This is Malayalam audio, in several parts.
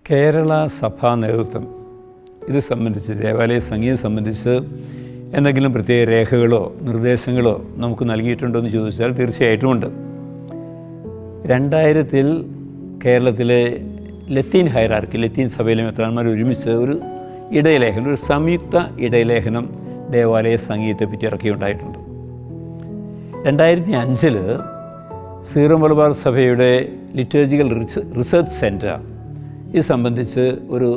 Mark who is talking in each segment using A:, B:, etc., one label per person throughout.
A: കേരള സഭാ നേതൃത്വം ഇത് സംബന്ധിച്ച്, ദേവാലയ സംഗീതം സംബന്ധിച്ച് എന്തെങ്കിലും പ്രത്യേക രേഖകളോ നിർദ്ദേശങ്ങളോ നമുക്ക് നൽകിയിട്ടുണ്ടോ എന്ന് ചോദിച്ചാൽ തീർച്ചയായിട്ടും ഉണ്ട്. 2000 കേരളത്തിലെ ലത്തീൻ ഹൈറാർക്കി, ലത്തീൻ സഭയിലെ മെത്രാന്മാർ ഒരുമിച്ച് ഒരു ഇടയലേഖനം, ഒരു സംയുക്ത ഇടയലേഖനം ദേവാലയ സംഗീതത്തെപ്പറ്റി ഇറക്കിയുണ്ടായിട്ടുണ്ട്. 2005 സീറോ മലബാർ സഭയുടെ ലിറ്റേർജിക്കൽ റിസർച്ച് സെൻറ്റർ ഇത് സംബന്ധിച്ച് ഒരു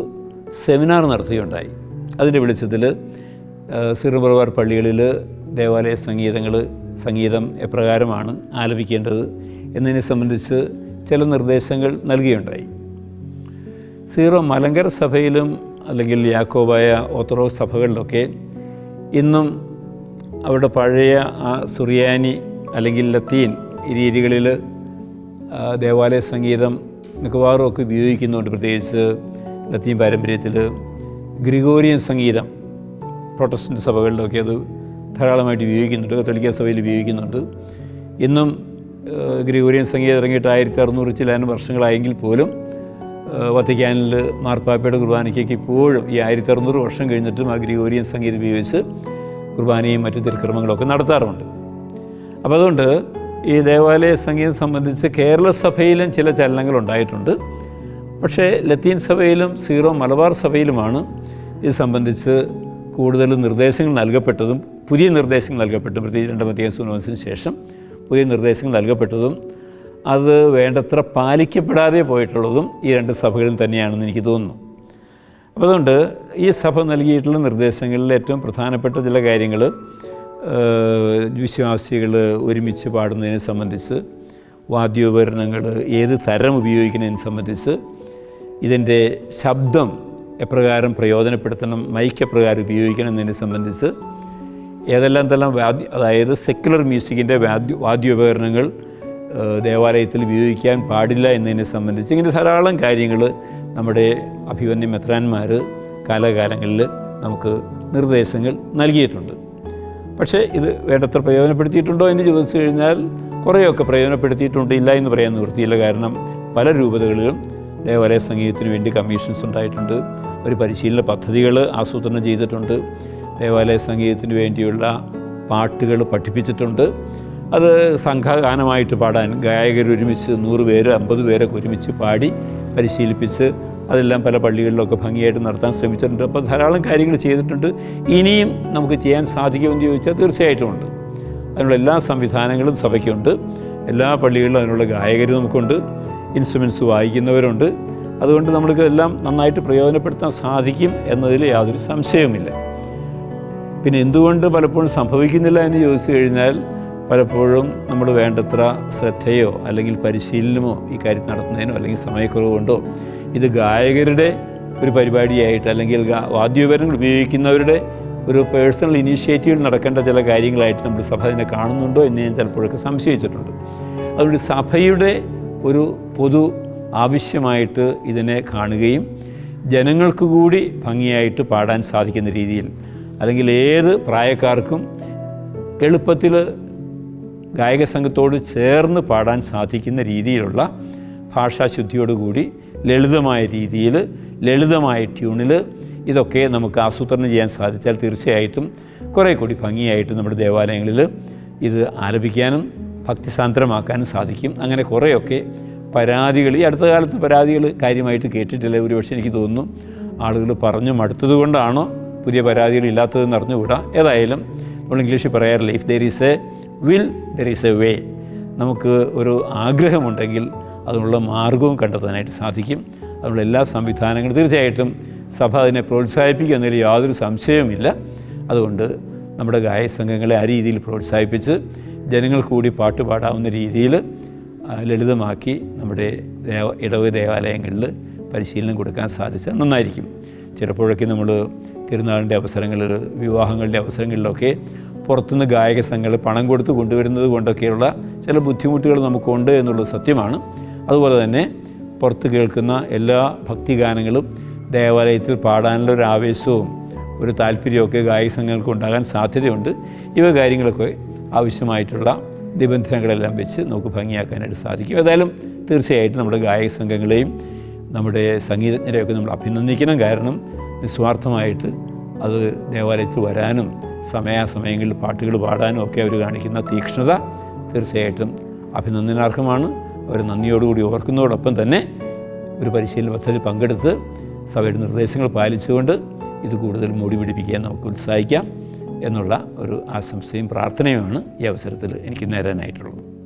A: സെമിനാർ നടത്തുകയുണ്ടായി. അതിൻ്റെ വെളിച്ചത്തിൽ സീറോ മലബാർ പള്ളികളിൽ ദേവാലയ സംഗീതം എപ്രകാരമാണ് ആലപിക്കേണ്ടത് എന്നതിനെ സംബന്ധിച്ച് ചില നിർദ്ദേശങ്ങൾ നൽകുകയുണ്ടായി. സീറോ മലങ്കര സഭയിലും അല്ലെങ്കിൽ യാക്കോബായ ഓർത്തഡോക്സ് സഭകളിലൊക്കെ ഇന്നും അവരുടെ പഴയ സുറിയാനി അല്ലെങ്കിൽ ലത്തീൻ രീതികളിൽ ദേവാലയ സംഗീതം മിക്കവാറും ഒക്കെ ഉപയോഗിക്കുന്നുണ്ട്. പ്രത്യേകിച്ച് ലത്തീൻ പാരമ്പര്യത്തിൽ ഗ്രിഗോറിയൻ സംഗീതം പ്രൊട്ടസ്റ്റൻ്റ് സഭകളിലൊക്കെ അത് ധാരാളമായിട്ട് ഉപയോഗിക്കുന്നുണ്ട്. കത്തോലിക്ക സഭയിൽ ഉപയോഗിക്കുന്നുണ്ട്. ഇന്നും ഗ്രിഗോറിയൻ സംഗീതം ഇറങ്ങിയിട്ട് 1600 ചില്ലാനും വർഷങ്ങളായെങ്കിൽ പോലും വത്തിക്കാനിൽ മാർപ്പാപ്പയുടെ കുർബാനയ്ക്ക് ഇപ്പോഴും ഈ 1600 വർഷം കഴിഞ്ഞിട്ടും ആ ഗ്രിഗോറിയൻ സംഗീതം ഉപയോഗിച്ച് കുർബാനയും മറ്റു തിരുക്കർമ്മങ്ങളൊക്കെ നടത്താറുണ്ട്. അപ്പോൾ അതുകൊണ്ട് ഈ ദേവാലയ സംഗീതം സംബന്ധിച്ച് കേരള സഭയിലും ചില ചലനങ്ങളുണ്ടായിട്ടുണ്ട്. പക്ഷേ ലത്തീൻ സഭയിലും സീറോ മലബാർ സഭയിലുമാണ് ഇത് സംബന്ധിച്ച് കൂടുതൽ നിർദ്ദേശങ്ങൾ നൽകപ്പെട്ടതും പുതിയ നിർദ്ദേശങ്ങൾ നൽകപ്പെട്ടതും, പ്രത്യേകിച്ച് 2 വത്തിക്കാൻ സുനോസിന് ശേഷം പുതിയ നിർദ്ദേശങ്ങൾ നൽകപ്പെട്ടതും അത് വേണ്ടത്ര പാലിക്കപ്പെടാതെ പോയിട്ടുള്ളതും ഈ 2 സഭകളിൽ തന്നെയാണെന്ന് എനിക്ക് തോന്നുന്നു. അപ്പോൾ അതുകൊണ്ട് ഈ സഭ നൽകിയിട്ടുള്ള നിർദ്ദേശങ്ങളിൽ ഏറ്റവും പ്രധാനപ്പെട്ട ചില കാര്യങ്ങൾ, വിശ്വാസികൾ ഒരുമിച്ച് പാടുന്നതിനെ സംബന്ധിച്ച്, വാദ്യോപകരണങ്ങൾ ഏത് തരം ഉപയോഗിക്കുന്നതിനെ സംബന്ധിച്ച്, ഇതിൻ്റെ ശബ്ദം എപ്രകാരം പ്രയോജനപ്പെടുത്തണം, മൈക്ക് എപ്രകാരം ഉപയോഗിക്കണം എന്നതിനെ സംബന്ധിച്ച്, ഏതെല്ലാം അതായത് സെക്യുലർ മ്യൂസിക്കിൻ്റെ വാദ്യോപകരണങ്ങൾ ദേവാലയത്തിൽ ഉപയോഗിക്കാൻ പാടില്ല എന്നതിനെ സംബന്ധിച്ച് ഇങ്ങനെ ധാരാളം കാര്യങ്ങൾ നമ്മുടെ അഭിവന്യ മെത്രാന്മാർ കാലാകാലങ്ങളിൽ നമുക്ക് നിർദ്ദേശങ്ങൾ നൽകിയിട്ടുണ്ട്. പക്ഷേ ഇത് വേണ്ടത്ര പ്രയോജനപ്പെടുത്തിയിട്ടുണ്ടോ എന്ന് ചോദിച്ചു കഴിഞ്ഞാൽ കുറേയൊക്കെ പ്രയോജനപ്പെടുത്തിയിട്ടുണ്ട്, ഇല്ല എന്ന് പറയാൻ നിവൃത്തിയില്ല. കാരണം പല രൂപതകളിലും ദേവാലയ സംഗീതത്തിന് വേണ്ടി കമ്മീഷൻസ് ഉണ്ടായിട്ടുണ്ട്. ഒരു പരിശീലന പദ്ധതികൾ ആസൂത്രണം ചെയ്തിട്ടുണ്ട്. ദേവാലയ സംഗീതത്തിന് വേണ്ടിയുള്ള പാട്ടുകൾ പഠിപ്പിച്ചിട്ടുണ്ട്. അത് സംഘഗാനമായിട്ട് പാടാൻ ഗായകർ ഒരുമിച്ച് 100 പേര് 50 പേരൊക്കെ ഒരുമിച്ച് പാടി പരിശീലിപ്പിച്ച് അതെല്ലാം പല പള്ളികളിലൊക്കെ ഭംഗിയായിട്ട് നടത്താൻ ശ്രമിച്ചിട്ടുണ്ട്. അപ്പോൾ ധാരാളം കാര്യങ്ങൾ ചെയ്തിട്ടുണ്ട്. ഇനിയും നമുക്ക് ചെയ്യാൻ സാധിക്കുമെന്ന് ചോദിച്ചാൽ തീർച്ചയായിട്ടും ഉണ്ട്. അതിനുള്ള എല്ലാ സംവിധാനങ്ങളും സഭയ്ക്കുണ്ട്. എല്ലാ പള്ളികളിലും അതിനുള്ള ഗായകർ നമുക്കുണ്ട്, ഇൻസ്ട്രുമെൻറ്റ്സ് വായിക്കുന്നവരുണ്ട്. അതുകൊണ്ട് നമ്മൾക്ക് എല്ലാം നന്നായിട്ട് പ്രയോജനപ്പെടുത്താൻ സാധിക്കും എന്നതിൽ യാതൊരു സംശയവുമില്ല. പിന്നെ എന്തുകൊണ്ട് പലപ്പോഴും സംഭവിക്കുന്നില്ല എന്ന് ചോദിച്ചു കഴിഞ്ഞാൽ പലപ്പോഴും നമ്മൾ വേണ്ടത്ര ശ്രദ്ധയോ അല്ലെങ്കിൽ പരിശീലനമോ ഈ കാര്യം നടത്തുന്നതിനോ അല്ലെങ്കിൽ സമയക്കുറവ് കൊണ്ടോ ഇത് ഗായകരുടെ ഒരു പരിപാടിയായിട്ട് അല്ലെങ്കിൽ വാദ്യോപകരണങ്ങൾ ഉപയോഗിക്കുന്നവരുടെ ഒരു പേഴ്സണൽ ഇനീഷ്യേറ്റീവിൽ നടക്കേണ്ട ചില കാര്യങ്ങളായിട്ട് നമ്മൾ സഭ ഇതിനെ കാണുന്നുണ്ടോ എന്ന് ഞാൻ ചിലപ്പോഴൊക്കെ സംശയിച്ചിട്ടുണ്ട്. അതുകൊണ്ട് സഭയുടെ ഒരു പൊതു ആവശ്യമായിട്ട് ഇതിനെ കാണുകയും ജനങ്ങൾക്ക് കൂടി ഭംഗിയായിട്ട് പാടാൻ സാധിക്കുന്ന രീതിയിൽ, അല്ലെങ്കിൽ ഏത് പ്രായക്കാർക്കും എളുപ്പത്തിൽ ഗായക സംഘത്തോട് ചേർന്ന് പാടാൻ സാധിക്കുന്ന രീതിയിലുള്ള ഭാഷാശുദ്ധിയോടുകൂടി ലളിതമായ രീതിയിൽ, ലളിതമായ ട്യൂണിൽ ഇതൊക്കെ നമുക്ക് ആസൂത്രണം ചെയ്യാൻ സാധിച്ചാൽ തീർച്ചയായിട്ടും കുറേ കൂടി ഭംഗിയായിട്ട് നമ്മുടെ ദേവാലയങ്ങളിൽ ഇത് ആലപിക്കാനും ഭക്തിസാന്ദ്രമാക്കാനും സാധിക്കും. അങ്ങനെ കുറേയൊക്കെ പരാതികൾ, ഈ അടുത്ത കാലത്ത് പരാതികൾ കാര്യമായിട്ട് കേട്ടിട്ടില്ല. ഒരുപക്ഷെ എനിക്ക് തോന്നുന്നു ആളുകൾ പറഞ്ഞു മടുത്തത് കൊണ്ടാണോ പുതിയ പരാതികൾ ഇല്ലാത്തതെന്ന് അറിഞ്ഞുകൂടാ. ഏതായാലും നമ്മൾ ഇംഗ്ലീഷിൽ പറയാറില്ല, if there is A will there is a way. നമുക്ക് ഒരു ആഗ്രഹമുണ്ടെങ്കിൽ അതിനുള്ള മാർഗവും കണ്ടെത്താനായിട്ട് സാധിക്കും. അതിനുള്ള എല്ലാ സംവിധാനങ്ങളും തീർച്ചയായിട്ടും സഭ അതിനെ പ്രോത്സാഹിപ്പിക്കുന്നതിൽ യാതൊരു സംശയവുമില്ല. അതുകൊണ്ട് നമ്മുടെ ഗായക സംഘങ്ങളെ ആ രീതിയിൽ പ്രോത്സാഹിപ്പിച്ച് ജനങ്ങൾക്ക് കൂടി പാട്ട് പാടാവുന്ന രീതിയിൽ ലളിതമാക്കി നമ്മുടെ ഇടവക ദേവാലയങ്ങളിൽ പരിശീലനം കൊടുക്കാൻ സാധിച്ചാൽ നന്നായിരിക്കും. ചിലപ്പോഴൊക്കെ നമ്മൾ തിരുനാളിൻ്റെ അവസരങ്ങളിൽ, വിവാഹങ്ങളുടെ അവസരങ്ങളിലൊക്കെ പുറത്തുനിന്ന് ഗായക സംഘങ്ങൾ പണം കൊടുത്ത് കൊണ്ടുവരുന്നത് കൊണ്ടൊക്കെയുള്ള ചില ബുദ്ധിമുട്ടുകൾ നമുക്കുണ്ട് എന്നുള്ളത് സത്യമാണ്. അതുപോലെ തന്നെ പുറത്ത് കേൾക്കുന്ന എല്ലാ ഭക്തിഗാനങ്ങളും ദേവാലയത്തിൽ പാടാനുള്ള ഒരു ആവേശവും ഒരു താല്പര്യമൊക്കെ ഗായക സംഘങ്ങൾക്ക് ഉണ്ടാകാൻ സാധ്യതയുണ്ട്. ഇവ കാര്യങ്ങളൊക്കെ ആവശ്യമായിട്ടുള്ള നിബന്ധനകളെല്ലാം വെച്ച് നമുക്ക് ഭംഗിയാക്കാനായിട്ട് സാധിക്കും. ഏതായാലും തീർച്ചയായിട്ടും നമ്മുടെ ഗായക സംഘങ്ങളെയും നമ്മുടെ സംഗീതജ്ഞരെയൊക്കെ നമ്മൾ അഭിനന്ദിക്കണം. കാരണം നിസ്വാർത്ഥമായിട്ട് അത് ദേവാലയത്തിൽ വരാനും സമയാസമയങ്ങളിൽ പാട്ടുകൾ പാടാനും ഒക്കെ അവർ കാണിക്കുന്ന തീക്ഷ്ണത തീർച്ചയായിട്ടും അഭിനന്ദനാർഹമാണ്. അവർ നന്ദിയോടുകൂടി ഓർക്കുന്നതോടൊപ്പം തന്നെ ഒരു പരിശീലന പദ്ധതി പങ്കെടുത്ത് സഭയുടെ നിർദ്ദേശങ്ങൾ പാലിച്ചുകൊണ്ട് ഇത് കൂടുതൽ മൂടി പിടിപ്പിക്കാൻ നമുക്ക് ഉത്സാഹിക്കാം എന്നുള്ള ഒരു ആശംസയും പ്രാർത്ഥനയുമാണ് ഈ അവസരത്തിൽ എനിക്ക് നേരാനായിട്ടുള്ളത്.